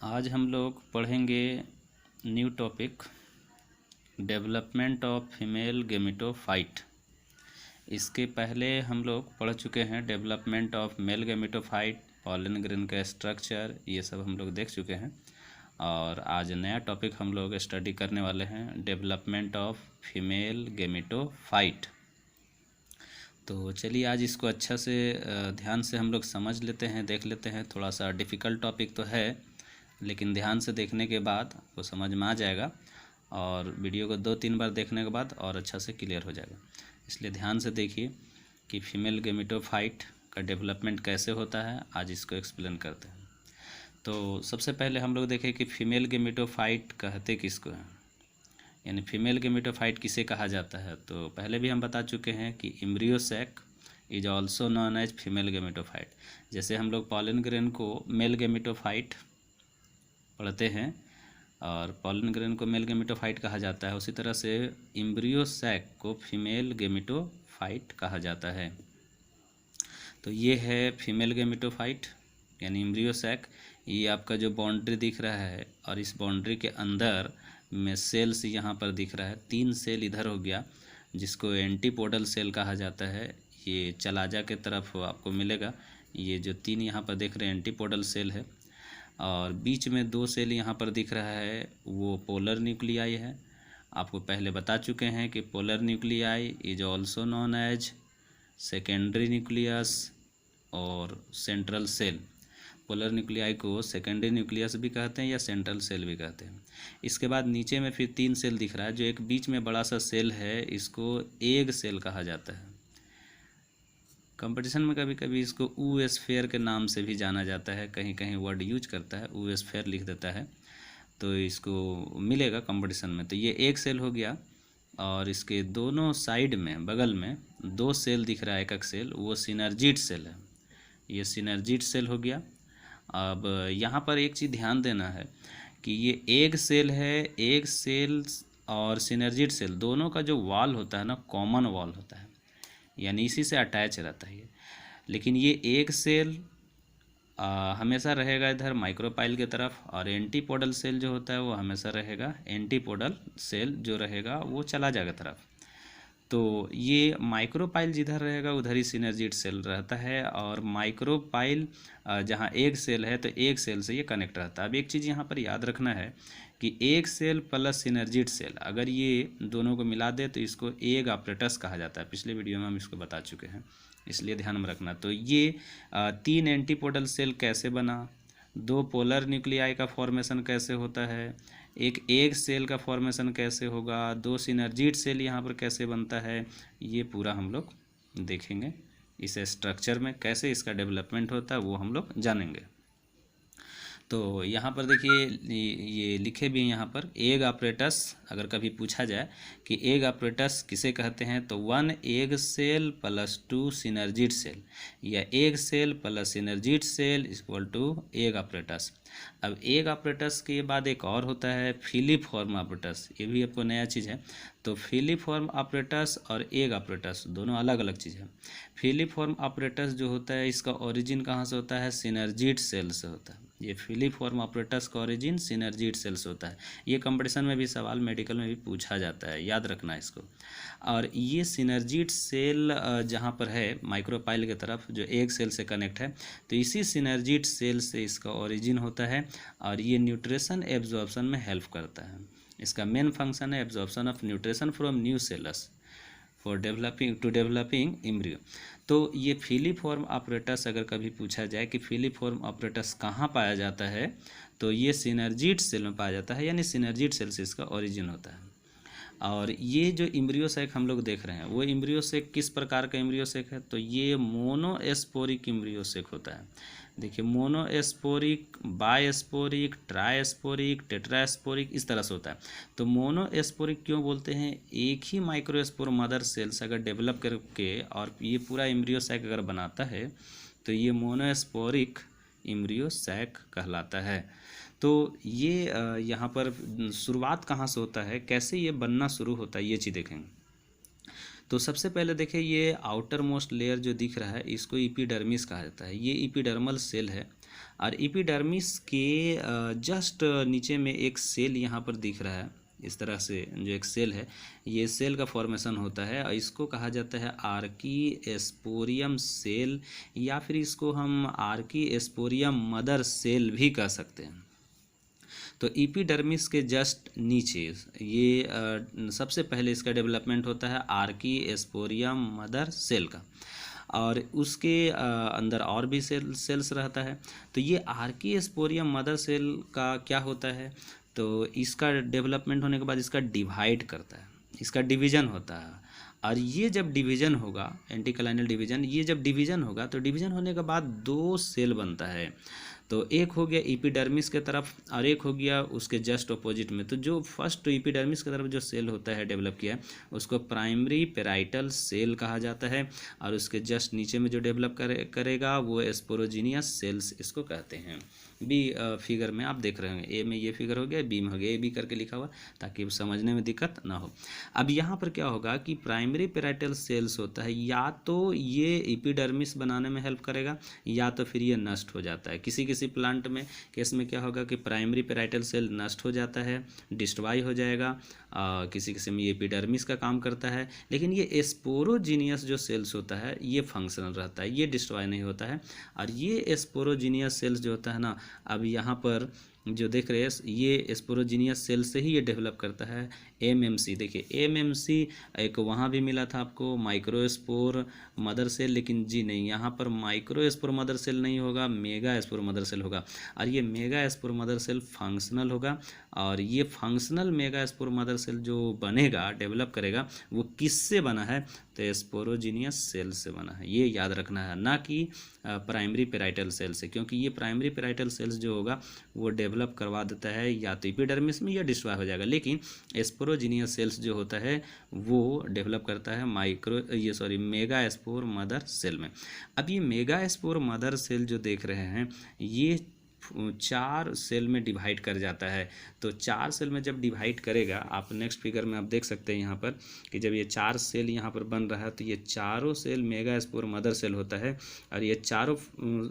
आज हम लोग पढ़ेंगे new topic development of female gametophyte. इसके पहले हम लोग पढ़ चुके हैं development of male gametophyte, pollen grain का स्ट्रक्चर, ये सब हम लोग देख चुके हैं। और आज नया टॉपिक हम लोग स्टडी करने वाले हैं डेवलपमेंट ऑफ फीमेल गेमेटोफाइट। तो चलिए आज इसको अच्छा से ध्यान से हम लोग समझ लेते हैं, देख लेते हैं। थोड़ा सा डिफ़िकल्ट टॉपिक तो है, लेकिन ध्यान से देखने के बाद वो समझ में आ जाएगा और वीडियो को 2-3 बार देखने के बाद और अच्छा से क्लियर हो जाएगा। इसलिए ध्यान से देखिए कि फीमेल गेमेटोफाइट का डेवलपमेंट कैसे होता है। आज इसको एक्सप्लेन करते हैं। तो सबसे पहले हम लोग देखें कि फीमेल गेमेटोफाइट कहते किसको हैं, यानी फीमेल गेमेटोफाइट किसे कहा जाता है। तो पहले भी हम बता चुके हैं कि embryo sac is also known as female gametophyte. जैसे हम लोग पॉलन ग्रेन को मेल गेमेटोफाइट पढ़ते हैं और पॉलन ग्रेन को मेल गेमेटोफाइट कहा जाता है, उसी तरह से एम्ब्रियो सैक को फीमेल गेमेटोफाइट कहा जाता है। तो ये है फीमेल गेमेटोफाइट यानी एम्ब्रियो सैक। ये आपका जो बाउंड्री दिख रहा है और इस बाउंड्री के अंदर में सेल्स यहाँ पर दिख रहा है। 3 सेल इधर हो गया जिसको एंटीपोडल सेल कहा जाता है। ये चलाजा के तरफ आपको मिलेगा। ये जो 3 यहाँ पर देख रहे हैं एंटीपोडल सेल है और बीच में 2 सेल यहाँ पर दिख रहा है, वो पोलर न्यूक्लियाई है। आपको पहले बता चुके हैं कि polar nuclei is also known as secondary nucleus और सेंट्रल सेल। पोलर न्यूक्लियाई को सेकेंडरी न्यूक्लियस भी कहते हैं या सेंट्रल सेल भी कहते हैं। इसके बाद नीचे में फिर 3 सेल दिख रहा है, जो एक बीच में बड़ा सा सेल है, इसको एग सेल कहा जाता है। कंपटीशन में कभी कभी इसको ऊ स्फेयर के नाम से भी जाना जाता है, कहीं कहीं वर्ड यूज करता है, ऊ स्फेयर लिख देता है तो इसको मिलेगा कंपटीशन में। तो ये एक सेल हो गया और इसके दोनों साइड में बगल में 2 सेल दिख रहा है, एक सेल, वो सिनर्जिड सेल है। ये सिनर्जिड सेल हो गया। अब यहाँ पर एक चीज़ ध्यान देना है कि ये एग सेल है, एग सेल और सिनर्जिड सेल दोनों का जो वॉल होता है ना, कॉमन वॉल होता है, यानी इसी से अटैच रहता है ये। लेकिन ये एग सेल हमेशा रहेगा इधर माइक्रोपाइल की तरफ और एंटीपोडल सेल जो होता है वो हमेशा रहेगा, एंटीपोडल सेल जो रहेगा वो चला जाएगा तरफ। तो ये माइक्रोपाइल जिधर रहेगा उधर ही सिनर्जिड सेल रहता है और माइक्रोपाइल जहाँ एक सेल है तो एक सेल से ये कनेक्ट रहता है। अब एक चीज़ यहाँ पर याद रखना है कि एक सेल प्लस सिनर्जिड सेल अगर ये दोनों को मिला दे तो इसको एग ऑपरेटस कहा जाता है। पिछले वीडियो में हम इसको बता चुके हैं, इसलिए ध्यान में रखना। तो ये 3 एंटीपोडल सेल कैसे बना, 2 पोलर न्यूक्लियाई का फॉर्मेशन कैसे होता है, एक एग सेल का फॉर्मेशन कैसे होगा, 2 सिनर्जिड सेल यहाँ पर कैसे बनता है, ये पूरा हम लोग देखेंगे। इस स्ट्रक्चर में कैसे इसका डेवलपमेंट होता है वो हम लोग जानेंगे। तो यहाँ पर देखिए ये लिखे भी हैं यहाँ पर एग ऑपरेटस। अगर कभी पूछा जाए कि एग ऑपरेटस किसे कहते हैं तो 1 egg cell plus 2 synergid cell या egg cell plus synergid cell equal to egg apparatus. अब एग ऑपरेटस के बाद एक और होता है फिलीफॉर्म ऑपरेटस, ये भी आपको नया चीज़ है। तो फिलीफॉर्म ऑपरेटस और एग ऑपरेटस दोनों अलग अलग चीज़ है। फिलीफॉर्म ऑपरेटस जो होता है इसका ओरिजिन कहाँ से होता है, सिनर्जिड सेल से होता है। ये फिलीफॉर्म ऑपरेटस का ओरिजिन सिनर्जिड सेल से होता है। ये कंपटीशन में भी सवाल मेडिकल में भी पूछा जाता है, याद रखना इसको। और ये सिनर्जिड सेल जहाँ पर है माइक्रोपाइल की तरफ जो एग सेल से कनेक्ट है, तो इसी सिनर्जिड सेल से इसका ओरिजिन होता है और ये न्यूट्रिशन एब्जॉर्प्शन में हेल्प करता है। इसका मेन फंक्शन है absorption of nutrition from new sales for developing embryo. तो ये फिलीफॉर्म ऑपरेटस अगर कभी पूछा जाए कि फिलीफॉर्म ऑपरेटस कहाँ पाया जाता है तो ये सिनर्जिड सेल में पाया जाता है, यानी सिनर्जिड सेल से इसका ओरिजिन होता है। और ये जो एम्ब्रियो सैक हम लोग देख रहे हैं वो एम्ब्रियो सैक किस प्रकार का एम्ब्रियो सैक है, तो ये मोनोस्पोरिक एम्ब्रियो सैक होता है। देखिए मोनोस्पोरिक, बायस्पोरिक, ट्राइस्पोरिक, टेट्रास्पोरिक, इस तरह से होता है। तो मोनोस्पोरिक क्यों बोलते हैं, एक ही माइक्रोस्पोर मदर सेल्स अगर डेवलप करके और ये पूरा एम्ब्रियो सैक अगर बनाता है तो ये मोनोस्पोरिक एम्ब्रियो सैक कहलाता है। तो ये यहाँ पर शुरुआत कहाँ से होता है, कैसे ये बनना शुरू होता है, ये चीज़ देखेंगे। तो सबसे पहले देखिए ये आउटर मोस्ट लेयर जो दिख रहा है इसको इपीडर्मिस कहा जाता है। ये इपीडर्मल सेल है और एपिडर्मिस के जस्ट नीचे में एक सेल यहाँ पर दिख रहा है, इस तरह से जो एक सेल है, ये सेल का फॉर्मेशन होता है और इसको कहा जाता है आर्कीस्पोरियम सेल, या फिर इसको हम आर्कीस्पोरियम मदर सेल भी कह सकते हैं। तो एपिडर्मिस के जस्ट नीचे ये सबसे पहले इसका डेवलपमेंट होता है आर्कीस्पोरियम मदर सेल का, और उसके अंदर और भी सेल्स रहता है। तो ये आर्कीस्पोरियम मदर सेल का क्या होता है, तो इसका डेवलपमेंट होने के बाद इसका डिवाइड करता है, इसका डिवीज़न होता है, और ये जब डिवीज़न होगा, एंटीकलाइनल डिवीज़न, ये जब डिवीज़न होगा तो डिवीज़न होने के बाद 2 सेल बनता है। तो एक हो गया एपिडर्मिस के तरफ और एक हो गया उसके जस्ट अपोजिट में। तो जो फर्स्ट एपिडर्मिस की तरफ जो सेल होता है डेवलप किया है उसको प्राइमरी पेराइटल सेल कहा जाता है, और उसके जस्ट नीचे में जो डेवलप करेगा वो स्पोरोजीनियस सेल्स इसको कहते हैं। बी फिगर में आप देख रहे होंगे, ए में ये फिगर हो गया, बी में हो गया, ए बी करके लिखा हुआ ताकि समझने में दिक्कत ना हो। अब यहाँ पर क्या होगा कि प्राइमरी पेराइटल सेल्स होता है, या तो ये एपिडर्मिस बनाने में हेल्प करेगा या तो फिर ये नष्ट हो जाता है। किसी किसी प्लांट में केस में क्या होगा कि प्राइमरी पेराइटल सेल नष्ट हो जाता है, डिस्ट्रॉय हो जाएगा, किसी किसी में ये एपिडर्मिस का काम करता है, लेकिन ये स्पोरोजीनियस जो सेल्स होता है ये फंक्शनल रहता है, ये डिस्ट्रॉय नहीं होता है। और ये स्पोरोजीनियस सेल्स जो होता है ना, अब यहाँ पर जो देख रहे हैं ये स्पोरोजीनियस सेल से ही ये डेवलप करता है एमएमसी। देखिए एमएमसी एक वहाँ भी मिला था आपको माइक्रोस्पोर मदर सेल, लेकिन जी नहीं, यहाँ पर माइक्रोस्पोर मदर सेल नहीं होगा, मेगा स्पोर मदर सेल होगा, और ये megaspore mother cell functional होगा। और ये functional megaspore mother cell जो बनेगा, डेवलप करेगा, वो किससे बना है, तो स्पोरोजीनियस सेल से बना है, ये याद रखना है, ना कि प्राइमरी पेराइटल सेल से, क्योंकि ये प्राइमरी पेराइटल सेल्स जो होगा वो डेवलप करवा देता है या तो एपिडर्मिस में या डिस्ट्रॉय हो जाएगा, लेकिन स्पोरोजीनियस सेल्स जो होता है वो डेवलप करता है मेगा स्पोर मदर सेल में। अब ये मेगा स्पोर मदर सेल जो देख रहे हैं ये 4 सेल में डिवाइड कर जाता है। तो 4 सेल में जब डिवाइड करेगा, आप नेक्स्ट फिगर में आप देख सकते हैं यहाँ पर कि जब ये 4 सेल यहाँ पर बन रहा है तो ये चारों cell megaspore mother cell होता है, और ये चारों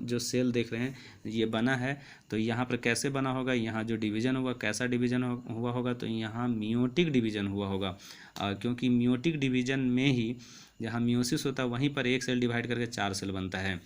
जो सेल देख रहे हैं ये बना है। तो यहाँ पर कैसे बना होगा, यहाँ जो डिवीज़न हुआ कैसा डिवीज़न हुआ होगा, तो यहाँ मियोटिक डिवीज़न हुआ होगा, क्योंकि मियोटिक डिवीज़न में ही जहाँ मियोसिस होता है वहीं पर एक सेल डिवाइड करके 4 सेल बनता है।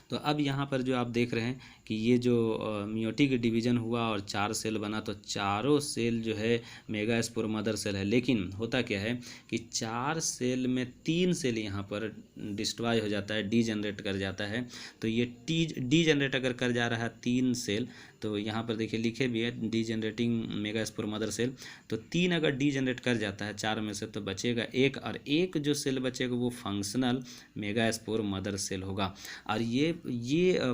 तो अब यहाँ पर जो आप देख रहे हैं कि ये जो मियोटिक डिवीज़न हुआ और 4 सेल बना, तो चारों सेल जो है मेगा स्पोर मदर सेल है, लेकिन होता क्या है कि 4 सेल में 3 सेल यहाँ पर डिस्ट्रॉय हो जाता है, डीजनरेट कर जाता है। तो ये डीजनरेट अगर कर जा रहा है 3 सेल, तो यहाँ पर देखिए लिखे भी है डीजनरेटिंग मेगा स्पोर मदर सेल, तो 3 अगर डीजनरेट कर जाता है 4 में से तो बचेगा 1, और 1 जो सेल बचेगा वो functional megaspore mother cell होगा। और ये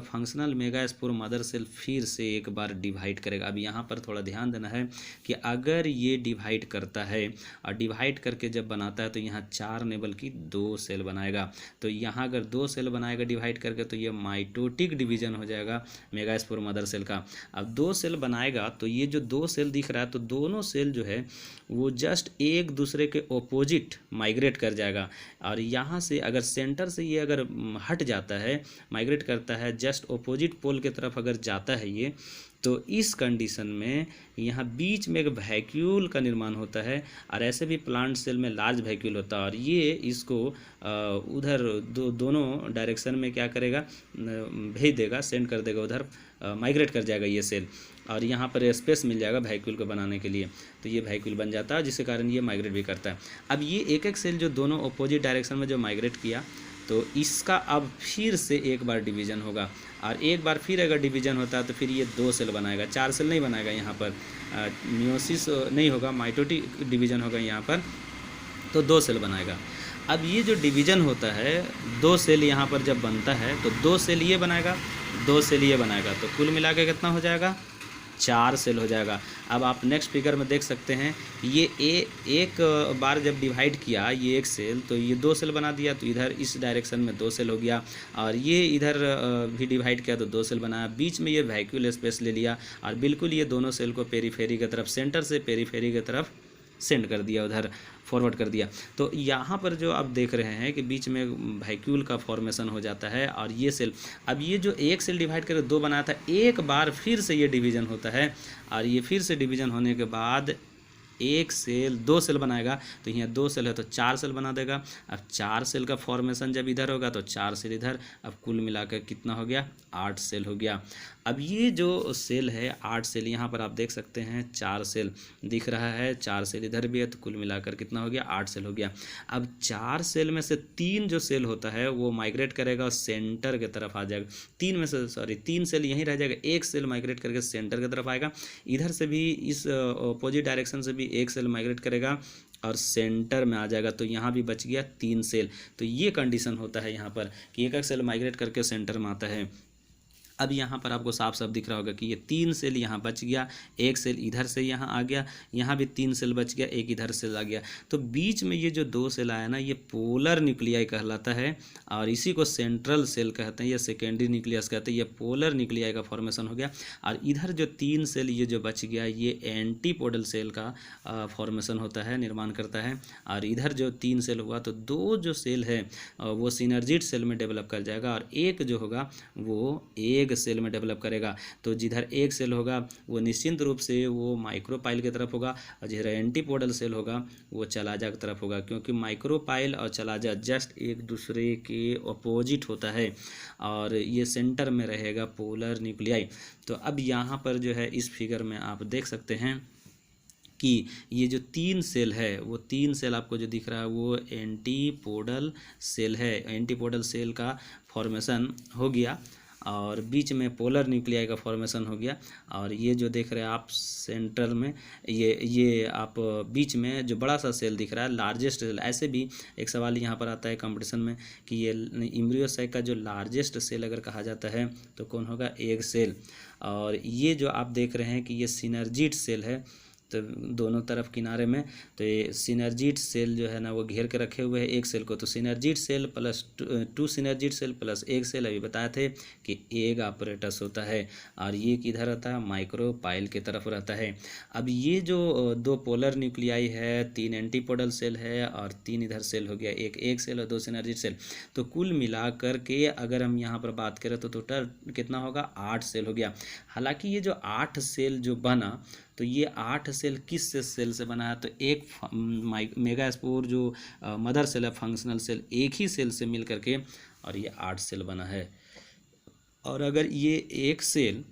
functional megaspore mother cell फिर से एक बार डिवाइड करेगा। अब यहाँ पर थोड़ा ध्यान देना है कि अगर ये डिवाइड करता है और डिवाइड करके जब बनाता है तो यहाँ 4 नहीं बल्कि 2 सेल बनाएगा। तो यहाँ अगर 2 सेल बनाएगा डिवाइड करके तो ये माइटोटिक डिवीज़न हो जाएगा मेगा स्पोर मदर सेल का। अब 2 सेल बनाएगा तो ये जो 2 सेल दिख रहा है तो दोनों सेल जो है वो जस्ट एक दूसरे के ऑपोजिट माइग्रेट कर जाएगा, और यहाँ से अगर सेंटर से ये अगर हट जाता है, माइग्रेट करता है, जस्ट ऑपोजिट पोल के तरफ अगर जाता है ये, तो इस कंडीशन में यहाँ बीच में एक वैक्यूल का निर्माण होता है, और ऐसे भी प्लांट सेल में लार्ज वैक्यूल होता है, और ये इसको उधर दोनों डायरेक्शन में क्या करेगा, भेज देगा, सेंड कर देगा उधर, माइग्रेट कर जाएगा ये सेल, और यहाँ पर स्पेस मिल जाएगा वैक्यूल को बनाने के लिए, तो ये वैक्यूल बन जाता है जिसके कारण ये माइग्रेट भी करता है। अब ये एक एक सेल जो दोनों अपोजिट डायरेक्शन में जो माइग्रेट किया, तो इसका अब फिर से एक बार डिवीज़न होगा, और एक बार फिर अगर डिवीज़न होता है तो फिर ये 2 सेल बनाएगा, 4 सेल नहीं बनाएगा। यहाँ पर मियोसिस नहीं होगा, माइटोटिक डिवीज़न होगा यहाँ पर, तो 2 सेल बनाएगा। अब ये जो डिवीज़न होता है 2 सेल यहाँ पर जब बनता है तो 2 सेल ये बनाएगा, 2 सेल ये बनाएगा, तो कुल मिला के कितना हो जाएगा, 4 सेल हो जाएगा। अब आप नेक्स्ट फिगर में देख सकते हैं ये एक बार जब डिवाइड किया ये एक सेल, तो ये 2 सेल बना दिया, तो इधर इस डायरेक्शन में 2 सेल हो गया, और ये इधर भी डिवाइड किया तो 2 सेल बनाया, बीच में ये वैक्यूल स्पेस ले लिया, और बिल्कुल ये दोनों सेल को पेरीफेरी की तरफ, सेंटर से पेरीफेरी की तरफ सेंड कर दिया, उधर फॉरवर्ड कर दिया। तो यहाँ पर जो आप देख रहे हैं कि बीच में वैक्यूल का फॉर्मेशन हो जाता है और ये सेल, अब ये जो एक सेल डिवाइड करके 2 बनाया था, एक बार फिर से ये डिवीज़न होता है और ये फिर से डिवीज़न होने के बाद एक सेल 2 सेल बनाएगा। तो यहाँ 2 सेल है तो 4 सेल बना देगा। अब 4 सेल का फॉर्मेशन जब इधर होगा तो 4 सेल इधर, अब कुल मिलाकर कितना हो गया, 8 सेल हो गया। अब ये जो सेल है 8 सेल, यहाँ पर आप देख सकते हैं 4 सेल दिख रहा है, 4 सेल इधर भी है, तो कुल मिलाकर कितना हो गया, 8 सेल हो गया। अब 4 सेल में से 3 जो सेल होता है वो माइग्रेट करेगा और सेंटर की तरफ आ जाएगा। 3 सेल यहीं रह जाएगा, एक सेल माइग्रेट करके सेंटर की तरफ आएगा। इधर से भी इस अपोजिट डायरेक्शन से भी एक सेल माइग्रेट करेगा और सेंटर में आ जाएगा, तो यहाँ भी बच गया 3 सेल। तो ये कंडीशन होता है यहाँ पर कि एक सेल माइग्रेट करके सेंटर में आता है। अब यहाँ पर आपको साफ साफ दिख रहा होगा कि ये 3 सेल यहाँ बच गया, एक सेल इधर से यहाँ आ गया, यहाँ भी 3 सेल बच गया, एक इधर से आ गया। तो बीच में ये जो 2 सेल आया ना, ये पोलर न्यूक्लियाई कहलाता है और इसी को सेंट्रल सेल कहते हैं या सेकेंडरी न्यूक्लियस कहते हैं। ये पोलर न्यूक्लियाई का फॉर्मेशन हो गया। और इधर जो 3 सेल ये जो बच गया, ये एंटीपोडल सेल का फॉर्मेशन होता है, निर्माण करता है। और इधर जो 3 सेल हुआ तो 2 जो सेल है वो सिनर्जिड सेल में डेवलप कर जाएगा और एक जो होगा वो एक सेल में डेवलप करेगा। तो जिधर एक सेल होगा वो निश्चिंत रूप से वो माइक्रोपाइल की तरफ होगा और जिधर एंटीपोडल सेल होगा वो चलाजा की तरफ होगा, क्योंकि माइक्रोपाइल और चलाजा जस्ट एक दूसरे के अपोजिट होता है और ये सेंटर में रहेगा पोलर न्यूक्लियाई। तो अब यहाँ पर जो है इस फिगर में आप देख सकते हैं कि ये जो 3 सेल है वो 3 सेल आपको जो दिख रहा है वो एंटीपोडल सेल है। एंटीपोडल सेल का फॉर्मेशन हो गया और बीच में पोलर न्यूक्लियाई का फॉर्मेशन हो गया। और ये जो देख रहे हैं आप सेंटर में, ये आप बीच में जो बड़ा सा सेल दिख रहा है लार्जेस्ट सेल। ऐसे भी एक सवाल यहाँ पर आता है कंपटीशन में कि ये एम्ब्रियोसाइक का जो लार्जेस्ट सेल अगर कहा जाता है तो कौन होगा, एग सेल। और ये जो आप देख रहे हैं कि ये सिनर्जिड सेल है, तो दोनों तरफ किनारे में, तो ये सिनर्जिड सेल जो है ना वो घेर के रखे हुए हैं एक सेल को। तो synergid cell plus 2 synergid cell plus एक सेल, अभी बताए थे कि एग ऑपरेटस होता है और ये किधर रहता है, माइक्रोपाइल की तरफ रहता है। अब ये जो 2 पोलर न्यूक्लियाई है, 3 एंटीपोडल सेल है और 3 इधर सेल हो गया, एक एग सेल और 2 सिनर्जिड सेल। तो कुल मिलाकर के अगर हम यहाँ पर बात करें तो टोटल कितना होगा, 8 सेल हो गया। हालांकि ये जो 8 सेल जो बना तो ये 8 सेल किस सेल से बना है, तो एक मेगास्पोर जो मदर सेल है, फंक्शनल सेल, एक ही सेल से मिल करके और ये 8 सेल बना है। और अगर ये एक सेल,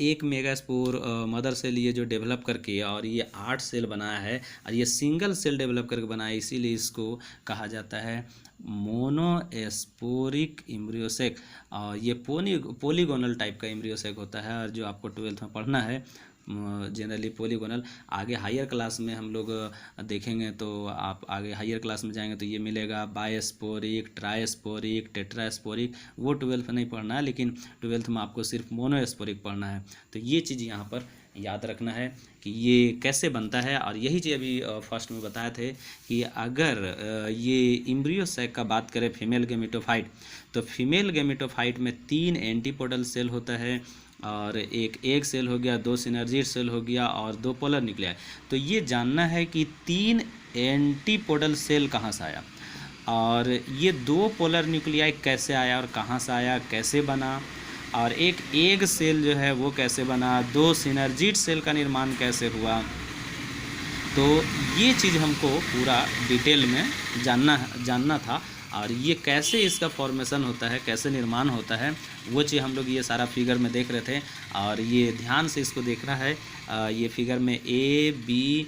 एक मेगास्पोर मदर सेल ये जो डेवलप करके और ये 8 सेल बनाया है और ये सिंगल सेल डेवलप करके बनाया, इसीलिए इसको कहा जाता है मोनोस्पोरिक एम्ब्रियोसेक। और ये पोलीगोनल टाइप का एम्ब्रियोसेक होता है और जो आपको 12th में पढ़ना है जनरली पोलीगोनल। आगे हायर क्लास में हम लोग देखेंगे, तो आप आगे हायर क्लास में जाएंगे तो ये मिलेगा बायस्पोरिक, ट्राइस्पोरिक, टेट्रास्पोरिक। वो 12th में नहीं पढ़ना है, लेकिन 12th में आपको सिर्फ मोनोस्पोरिक पढ़ना है। तो ये चीज़ यहाँ पर याद रखना है कि ये कैसे बनता है। और यही चीज़ अभी फर्स्ट में बताए थे कि अगर ये एम्ब्रियोसैक का बात करें फीमेल गेमेटोफाइट, तो फीमेल गेमेटोफाइट में 3 एंटीपोडल सेल होता है और एक एग सेल हो गया, 2 सिनर्जिड सेल हो गया और 2 पोलर न्यूक्लियाई। तो ये जानना है कि 3 एंटीपोडल सेल कहाँ से आया और ये 2 पोलर न्यूक्लियाई कैसे आया और कहाँ से आया, कैसे बना, और एक एग सेल जो है वो कैसे बना, 2 सिनर्जिड सेल का निर्माण कैसे हुआ। तो ये चीज़ हमको पूरा डिटेल में जानना था और ये कैसे इसका फॉर्मेशन होता है, कैसे निर्माण होता है, वो चीज़ हम लोग ये सारा फिगर में देख रहे थे। और ये ध्यान से इसको देखना है। ये फिगर में ABCD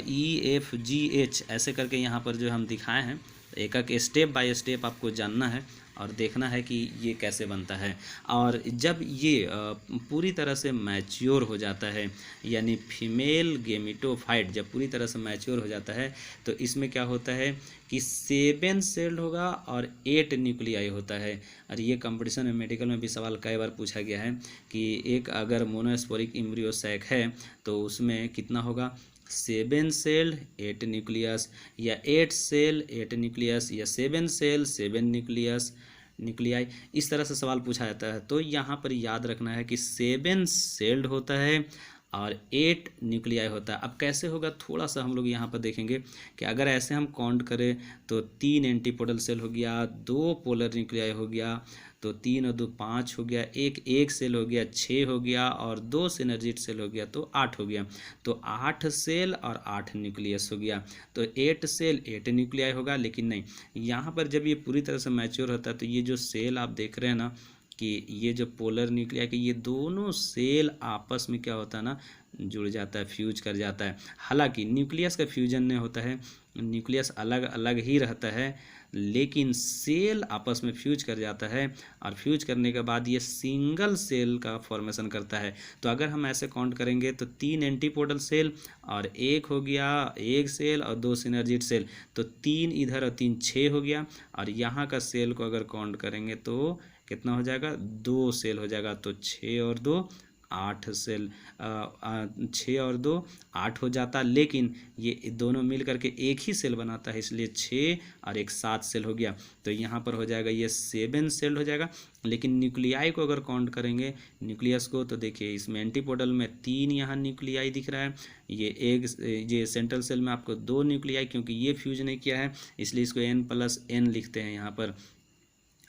EFGH ऐसे करके यहाँ पर जो हम दिखाए हैं, एक एक स्टेप बाय स्टेप आपको जानना है और देखना है कि ये कैसे बनता है। और जब ये पूरी तरह से मैच्योर हो जाता है, यानी फीमेल गेमेटोफाइट जब पूरी तरह से मैच्योर हो जाता है, तो इसमें क्या होता है कि 7 सेल होगा और 8 न्यूक्लियाई होता है। और ये कंपटीशन में मेडिकल में भी सवाल कई बार पूछा गया है कि एक अगर मोनोस्पोरिक एम्ब्रियोसैक है तो उसमें कितना होगा, 7 सेल 8 न्यूक्लियस, या 8 सेल 8 न्यूक्लियस, या 7 सेल 7 न्यूक्लियाई। इस तरह से सवाल पूछा जाता है। तो यहाँ पर याद रखना है कि 7 सेल्ड होता है और 8 न्यूक्लियाई होता है। अब कैसे होगा थोड़ा सा हम लोग यहाँ पर देखेंगे कि अगर ऐसे हम काउंट करें तो 3 एंटीपोडल सेल हो गया, 2 पोलर न्यूक्लियाई हो गया, तो 3 और 2 5 हो गया, एक सेल हो गया 6 हो गया, और 2 सिनर्जिड सेल हो गया तो 8 हो गया। तो 8 सेल और 8 न्यूक्लियस हो गया, तो 8 सेल 8 न्यूक्लियाई होगा। लेकिन नहीं, यहाँ पर जब ये पूरी तरह से मैच्योर होता है तो ये जो सेल आप देख रहे हैं ना कि ये जो पोलर न्यूक्लियाई के ये दोनों सेल आपस में क्या होता है ना, जुड़ जाता है, फ्यूज कर जाता है। हालांकि न्यूक्लियस का फ्यूजन नहीं होता है, न्यूक्लियस अलग अलग ही रहता है, लेकिन सेल आपस में फ्यूज कर जाता है, और फ्यूज करने के बाद ये सिंगल सेल का फॉर्मेशन करता है। तो अगर हम ऐसे काउंट करेंगे तो 3 एंटीपोडल सेल और एक हो गया एक सेल और 2 सिनर्जिड सेल, तो 3 इधर और 3 6 हो गया। और यहाँ का सेल को अगर काउंट करेंगे तो कितना हो जाएगा, 2 सेल हो जाएगा। तो 6 और 2 8 सेल, 6 और 2 8 हो जाता, लेकिन ये दोनों मिल करके एक ही सेल बनाता है, इसलिए 6 और 1 7 सेल हो गया। तो यहाँ पर हो जाएगा ये 7 सेल हो जाएगा। लेकिन न्यूक्लियाई को अगर काउंट करेंगे न्यूक्लियस को, तो देखिए इसमें एंटीपोडल में 3 यहाँ न्यूक्लियाई दिख रहा है, ये सेंट्रल सेल में आपको 2 न्यूक्लियाई, क्योंकि ये फ्यूज नहीं किया है इसलिए इसको n+n लिखते हैं यहाँ पर।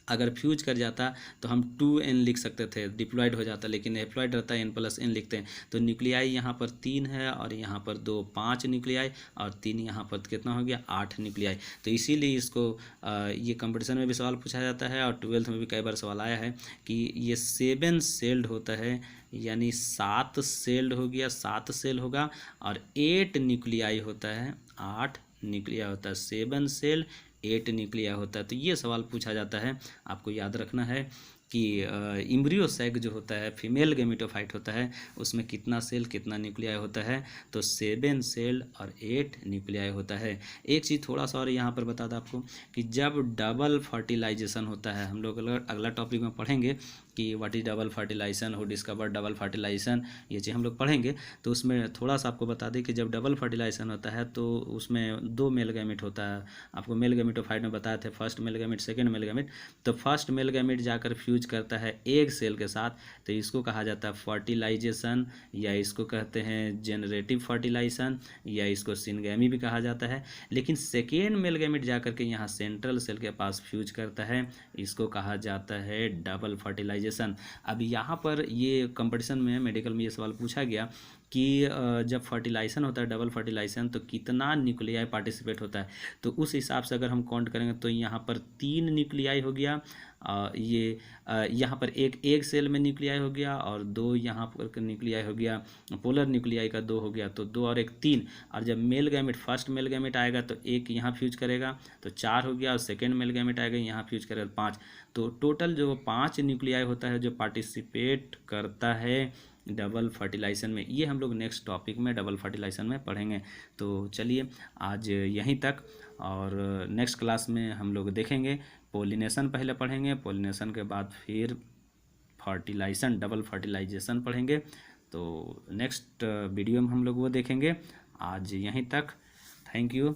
अगर फ्यूज कर जाता तो हम 2n लिख सकते थे, डिप्लॉयड हो जाता, लेकिन डिप्लॉयड रहता है n+n लिखते हैं। तो न्यूक्लियाई यहाँ पर 3 है और यहाँ पर 2 5 न्यूक्लियाई, और 3 यहाँ पर कितना हो गया 8 न्यूक्लियाई। तो इसीलिए इसको ये कंपटीशन में भी सवाल पूछा जाता है और 12th में भी कई बार सवाल आया है कि ये 7 सेल्ड होता है, यानी 7 सेल्ड हो गया, 7 सेल होगा, और 8 न्यूक्लियाई होता है, 8 न्यूक्लियाई होता है, 7 सेल 8 न्यूक्लिया होता है। तो ये सवाल पूछा जाता है, आपको याद रखना है कि इम्ब्रियो सैक जो होता है, फीमेल गेमेटोफाइट होता है, उसमें कितना सेल कितना न्यूक्लियाई होता है, तो 7 सेल और 8 न्यूक्लियाई होता है। एक चीज़ थोड़ा सा और यहाँ पर बता दें आपको कि जब डबल फर्टिलाइजेशन होता है, हम लोग अगला टॉपिक में पढ़ेंगे कि what is double fertilization, who discover double fertilization, ये चीज़ हम लोग पढ़ेंगे। तो उसमें थोड़ा सा आपको बता दें कि जब डबल फर्टिलाइजेशन होता है तो उसमें 2 मेल गैमेट होता है। आपको मेल गैमेटोफाइट में बताए थे, first male gamete second male gamete. तो फर्स्ट मेल गैमेट जाकर फ्यूज करता है एक सेल के साथ, तो इसको कहा जाता है फर्टिलाइजेशन, या इसको कहते हैं जेनरेटिव फर्टिलाइजेशन, या इसको सिनगैमी भी कहा जाता है। लेकिन सेकेंड मेल गैमेट जाकर के यहाँ सेंट्रल सेल के पास फ्यूज करता है, इसको कहा जाता है डबल फर्टिलाइजेशन। अब यहाँ पर ये कंपटीशन में मेडिकल में ये सवाल पूछा गया कि जब फर्टिलाइजेशन होता है डबल फर्टिलाइजेशन तो कितना न्यूक्लियाई पार्टिसिपेट होता है। तो उस हिसाब से अगर हम काउंट करेंगे तो यहाँ पर 3 न्यूक्लियाई हो गया, यहाँ पर एक सेल में न्यूक्लियाई हो गया, और 2 यहाँ पर न्यूक्लियाई हो गया, पोलर न्यूक्लियाई का 2 हो गया, तो 2 और 1 3। और जब male gamete first male gamete आएगा तो 1 यहाँ फ्यूज करेगा तो 4 हो गया, और सेकेंड मेल गैमेट आएगा यहाँ फ्यूज करेगा 5। तो टोटल जो 5 न्यूक्लियाई होता है जो पार्टिसिपेट करता है डबल फर्टिलाइजेशन में। ये हम लोग नेक्स्ट टॉपिक में डबल फर्टिलाइजेशन में पढ़ेंगे। तो चलिए आज यहीं तक, और नेक्स्ट क्लास में हम लोग देखेंगे पोलिनेशन पहले पढ़ेंगे, पोलिनेशन के बाद फिर फर्टिलाइजेशन डबल फर्टिलाइजेशन पढ़ेंगे। तो नेक्स्ट वीडियो में हम लोग वो देखेंगे। आज यहीं तक, थैंक यू।